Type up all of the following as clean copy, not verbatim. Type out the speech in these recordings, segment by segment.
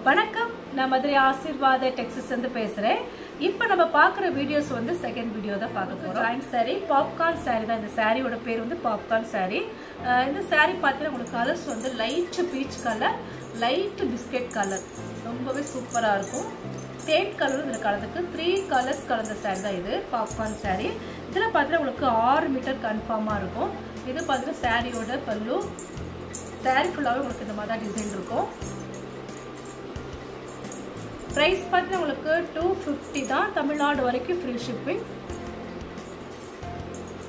வணக்கம், நான் மதுரை ஆசீர்வாத டெக்ஸஸ் இருந்து பேசுறேன். இப்போ நம்ம பார்க்குற வீடியோஸ் வந்து செகண்ட் வீடியோ தான் பார்க்க போகிறோம். ஜாயிண்ட் சாரி, பாப்கார்ன் சாரி தான். இந்த சாரியோட பேர் வந்து பாப்கார்ன் சாரி. இந்த சாரி பார்த்தீங்கன்னா உங்களுக்கு கலர்ஸ் வந்து light peach colour, light biscuit colour, ரொம்பவே சூப்பராக இருக்கும். தேன் கலரும் இதில் கலந்துக்கு 3 கலர்ஸ் கலந்த சாரி தான் இது பாப்கார்ன் சாரி. இதில் பார்த்தீங்கன்னா உங்களுக்கு 6 மீட்டர் கன்ஃபார்மாக இருக்கும். இது பார்த்தீங்கன்னா சாரியோட பல்லு. சாரி ஃபுல்லாகவே உங்களுக்கு இந்த மாதிரி தான் டிசைன் இருக்கும். ப்ரைஸ் பார்த்தீங்கன்னா உங்களுக்கு 250 தான். தமிழ்நாடு வரைக்கும் ஃப்ரீ ஷிப்பிங்.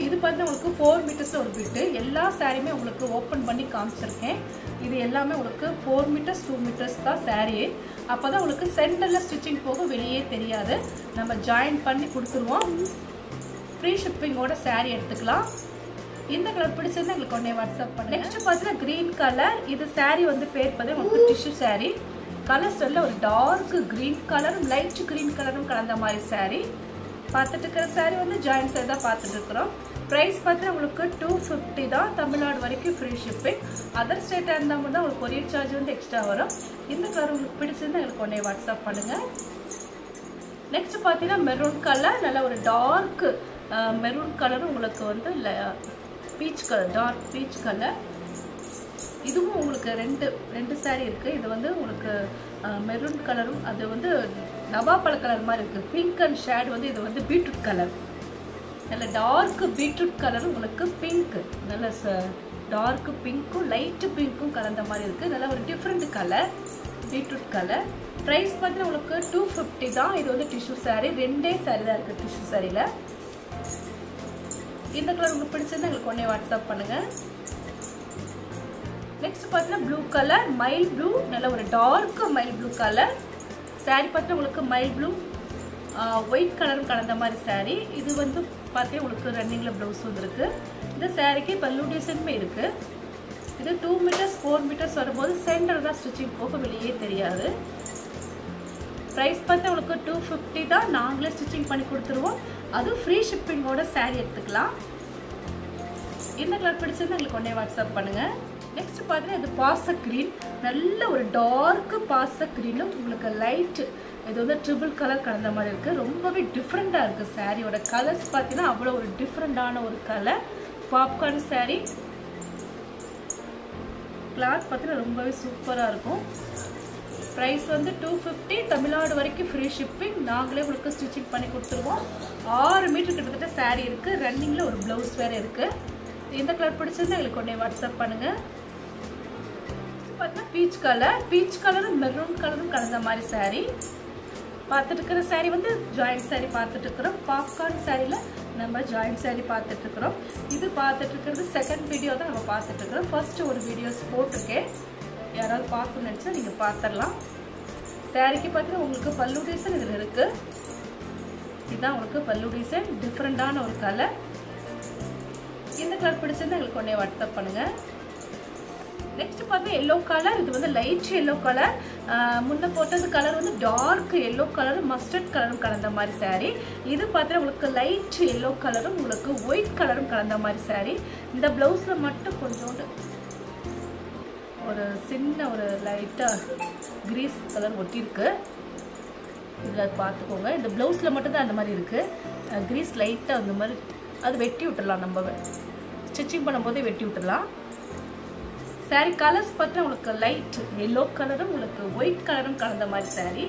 இது பார்த்தீங்கன்னா உங்களுக்கு 4 மீட்டர்ஸ் ஒரு பிட்டு. எல்லா சாரியுமே உங்களுக்கு ஓப்பன் பண்ணி காமிச்சிருக்கேன். இது எல்லாமே உங்களுக்கு 4 மீட்டர்ஸ் 2 மீட்டர்ஸ் தான் சாரி. அப்போ தான் உங்களுக்கு சென்டரில் ஸ்டிச்சிங் போக வெளியே தெரியாது. நம்ம ஜாயின் பண்ணி கொடுத்துருவோம். ஃப்ரீ ஷிப்பிங்கோட சாரி எடுத்துக்கலாம். இந்த கலர் பிடிச்சிருந்தா எங்களுக்கு உடனே வாட்ஸ்அப் பண்ணு. நெக்ஸ்ட் பார்த்தீங்கன்னா க்ரீன் கலர். இது சாரி வந்து பேர் பார்த்தீங்கன்னா உங்களுக்கு டிஷ்யூ சாரி. கலர் ஸ்டைலில் ஒரு டார்க் க்ரீன் கலரும் லைட் க்ரீன் கலரும் கலந்த மாதிரி சாரி. பார்த்துட்டு இருக்கிற சாரி வந்து ஜாயிண்ட் சாரி தான் பார்த்துட்டு இருக்கிறோம். ப்ரைஸ் பார்த்தீங்கன்னா உங்களுக்கு 250 தான். தமிழ்நாடு வரைக்கும் ஃப்ரீ ஷிப்பிங். அதர் ஸ்டேட்டாக இருந்தால் தான் உங்களுக்கு கொரியர் சார்ஜ் வந்து எக்ஸ்ட்ரா வரும். இந்த கலர் உங்களுக்கு பிடிச்சிருந்தா எங்களுக்கு உடனே வாட்ஸ்அப் பண்ணுங்கள். நெக்ஸ்ட் பார்த்தீங்கன்னா மெரூன் கலர். நல்ல ஒரு டார்க் மெரூன் கலரும் உங்களுக்கு வந்து peach colour, dark peach colour. இதுவும் உங்களுக்கு ரெண்டு சாரி இருக்குது. இது வந்து உங்களுக்கு மெரூன் கலரும், அது வந்து நவாப்பழ கலர் மாதிரி இருக்குது. பிங்க் அண்ட் ஷேட் வந்து இது வந்து பீட்ரூட் கலர். நல்ல டார்க் பீட்ரூட் கலரும் உங்களுக்கு பிங்க், நல்ல டார்க் பிங்க்கும் லைட்டு பிங்க்கும் கலந்த மாதிரி இருக்குது. நல்ல ஒரு different colour beetroot colour. Price பார்த்தீங்கன்னா உங்களுக்கு 250 தான். இது வந்து டிஷ்யூ சாரி. 2 சாரி தான் இருக்குது டிஷ்யூ சாரியில். இந்த கலர் உங்களுக்கு பிடிச்சிருந்தா எங்களுக்கு உடனே வாட்ஸ்அப் பண்ணுங்கள். நெக்ஸ்ட் பார்த்தீங்கன்னா ப்ளூ கலர், மைல் ப்ளூ, நல்ல ஒரு dark mild blue colour sari. பார்த்தீங்கன்னா உங்களுக்கு மைல் ப்ளூ ஒயிட் கலரும் கலந்த மாதிரி சாரி. இது வந்து பார்த்தீங்கன்னா உங்களுக்கு ரன்னிங்கில் ப்ளவுஸ் வந்துருக்கு. இந்த சாரிக்கு பல்லு டிசைனுமே இருக்குது. இது 2 மீட்டர்ஸ் 4 மீட்டர்ஸ் வரும்போது சென்டர் தான் ஸ்டிச்சிங் போக வெளியே தெரியாது. ப்ரைஸ் பார்த்தா உங்களுக்கு 250 தான். நாங்களே ஸ்டிச்சிங் பண்ணி கொடுத்துருவோம். அதுவும் ஃப்ரீ ஷிப்பிங்கோட சாரி எடுத்துக்கலாம். இந்த கலர் பிடிச்சிருந்தா எங்களுக்கு உடனே வாட்ஸ்அப் பண்ணுங்கள். நெக்ஸ்ட் பார்த்தீங்கன்னா இது பாச க்ரீன். நல்ல ஒரு டார்க் பாச க்ரீனும் உங்களுக்கு லைட், இது வந்து ட்ரிபிள் கலர் கலந்த மாதிரி இருக்குது. ரொம்பவே டிஃப்ரெண்ட்டாக இருக்குது சாரியோட கலர்ஸ். பார்த்தீங்கன்னா அவ்வளோ ஒரு டிஃப்ரெண்டான ஒரு கலர் பாப்கார்ன் சாரி. கிளாத் பார்த்தீங்கன்னா ரொம்பவே சூப்பராக இருக்கும். ப்ரைஸ் வந்து 250. தமிழ்நாடு வரைக்கும் ஃப்ரீ ஷிப்பிங். நாங்களே உங்களுக்கு ஸ்டிச்சிங் பண்ணி கொடுத்துருவோம். 6 மீட்டர் கிட்டத்தட்ட சாரி இருக்குது. ரன்னிங்கில் ஒரு ப்ளவுஸ் வேறு இருக்குது. இந்த கலர் பிடிச்சிருந்தா எங்களுக்கு உடனே வாட்ஸ்அப் பண்ணுங்கள். பார்த்தீங்கன்னா பீச் கலர், பீச் கலரும் மெரூன் கலரும் கலந்த மாதிரி சாரி. பார்த்துட்டு இருக்கிற சாரி வந்து ஜாயிண்ட் சாரி பார்த்துட்டு இருக்கிறோம். பாப்கார்ன் சாரியில் நம்ம ஜாயிண்ட் சாரி பார்த்துட்டு இருக்கிறோம். இது பார்த்துட்டு இருக்கிறது செகண்ட் வீடியோ தான் நம்ம பார்த்துட்டு இருக்கிறோம். ஃபர்ஸ்ட் ஒரு வீடியோஸ் போட்டிருக்கேன். யாராவது பார்க்கணும்னு நினச்சா நீங்கள் பார்த்துடலாம். சாரிக்கு பார்த்தீங்கன்னா உங்களுக்கு பல்லு டிசைன் இதில் இருக்குது. இதுதான் உங்களுக்கு பல்லு டிசைன். டிஃப்ரெண்டான ஒரு கலர். இந்த கலர் பிடிச்சிருந்தா எங்களுக்கு உடனே வாட்ஸ்அப் பண்ணுங்கள். நெக்ஸ்ட் பார்த்தீங்கன்னா எல்லோ கலர். இது வந்து லைட் எல்லோ கலர். முன்ன போட்டது கலர் வந்து டார்க் எல்லோ கலரும் மஸ்டர்ட் கலரும் கலந்த மாதிரி சாரி. இது பார்த்தீங்கன்னா உங்களுக்கு லைட் எல்லோ கலரும் உங்களுக்கு ஒயிட் கலரும் கலந்த மாதிரி சாரி. இந்த ப்ளவுஸில் மட்டும் கொஞ்சோண்டு ஒரு சின்ன ஒரு லைட்டாக கிரீஸ் கலர் ஒட்டியிருக்கு. இதில் பார்த்துக்கோங்க. இந்த ப்ளவுஸில் மட்டும்தான் அந்த மாதிரி இருக்குது. கிரீஸ் லைட்டாக அந்த மாதிரி அது வெட்டி விட்டுடலாம். நம்ம ஸ்டிச்சிங் பண்ணும்போதே வெட்டி விட்டுடலாம். சாரி கலர்ஸ் பார்த்தா உங்களுக்கு லைட் எல்லோ கலரும் உங்களுக்கு ஒயிட் கலரும் கலந்த மாதிரி சாரி.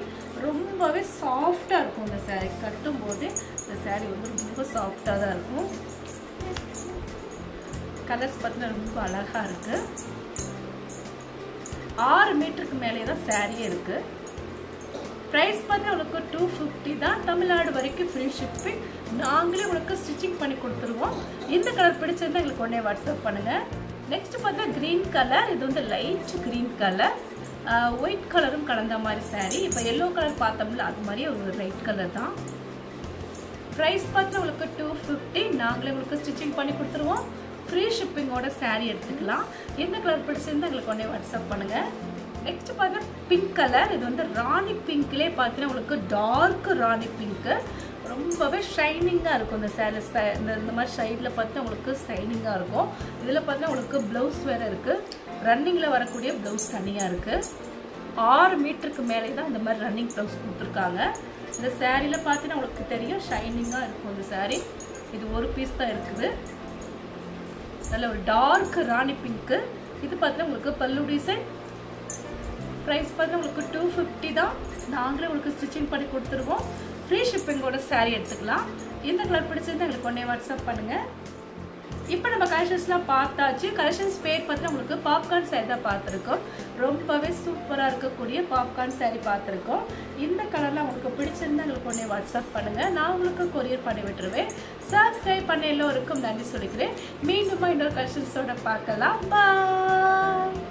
ரொம்பவே சாஃப்டாக இருக்கும் இந்த சாரி. கட்டும்போது இந்த சாரி வந்து ரொம்ப சாஃப்டாக தான் இருக்கும். கலர்ஸ் பார்த்தீங்கன்னா ரொம்ப அழகாக இருக்குது. 6 மீட்டருக்கு மேலே தான் சாரியே இருக்குது. ப்ரைஸ் பார்த்தா உங்களுக்கு 250 தான். தமிழ்நாடு வரைக்கும் ஃப்ரீ ஷிப்பிங். நாங்களே உங்களுக்கு ஸ்டிச்சிங் பண்ணி கொடுத்துருவோம். இந்த கலர் பிடிச்சிருந்தா எங்களுக்கு உடனே வாட்ஸ்அப் பண்ணுங்கள். நெக்ஸ்ட் பார்த்தா க்ரீன் கலர். இது வந்து லைட் க்ரீன் கலர், ஒயிட் கலரும் கலந்த மாதிரி சாரி. இப்போ எல்லோ கலர் பார்த்தோம்ல அது மாதிரி ஒரு லைட் கலர் தான். ப்ரைஸ் பார்த்தா உங்களுக்கு 250. நாங்களே உங்களுக்கு ஸ்டிச்சிங் பண்ணி கொடுத்துருவோம். ஃப்ரீ ஷிப்பிங்கோட சாரி எடுத்துக்கலாம். இந்த கலர் பிடிச்சிருந்தா எங்களுக்கு உடனே வாட்ஸ்அப் பண்ணுங்கள். நெக்ஸ்ட் பார்த்தீங்கன்னா பிங்க் கலர். இது வந்து ராணி பிங்க்லேயே பார்த்தீங்கன்னா உங்களுக்கு டார்க் ராணி பிங்க்கு. ரொம்பவே ஷைனிங்காக இருக்கும் இந்த சாரீ. இந்த மாதிரி சைடில் பார்த்தா உங்களுக்கு ஷைனிங்காக இருக்கும். இதில் பார்த்தா உங்களுக்கு ப்ளவுஸ் வேறு இருக்குது. ரன்னிங்கில் வரக்கூடிய ப்ளவுஸ் தனியாக இருக்குது. 6 மீட்டருக்கு மேலே தான் இந்த மாதிரி ரன்னிங் ப்ளவுஸ் கொடுத்துருக்காங்க. இந்த சாரியில் பார்த்தீங்கன்னா உங்களுக்கு தெரியும் ஷைனிங்காக இருக்கும் இந்த சாரீ. இது ஒரு பீஸ் தான் இருக்குது. நல்ல ஒரு டார்க் ராணி பிங்க்கு. இது பார்த்தீங்கன்னா உங்களுக்கு பல்லு டிசைன். ப்ரைஸ் பார்த்தீங்கன்னா உங்களுக்கு 250 தான். நாங்களே உங்களுக்கு ஸ்டிச்சிங் பண்ணி கொடுத்துருவோம். ஃப்ரீ ஷிப்பிங்கோட சாரீ எடுத்துக்கலாம். இந்த கலர் பிடிச்சிருந்தா எங்களுக்கு உடனே வாட்ஸ்அப் பண்ணுங்கள். இப்போ நம்ம கலெக்ஷன்ஸ்லாம் பார்த்தாச்சு. கலெக்ஷன்ஸ் பேர் பார்த்தீங்கன்னா உங்களுக்கு பாப்கார்ன் சாரீ தான் பார்த்துருக்கோம். ரொம்பவே சூப்பராக இருக்கக்கூடிய பாப்கார்ன் சாரீ பார்த்துருக்கோம். இந்த கலர்லாம் உங்களுக்கு பிடிச்சிருந்தா எங்களுக்கு உடனே வாட்ஸ்அப் பண்ணுங்கள். நான் உங்களுக்கு கொரியர் பண்ணி விட்டுருவேன். சப்ஸ்கிரைப் பண்ண எல்லோருக்கும் நன்றி சொல்லிக்கிறேன். மீண்டும் இன்னொரு கலெக்ஷன்ஸோட பார்க்கலாம். பாய்.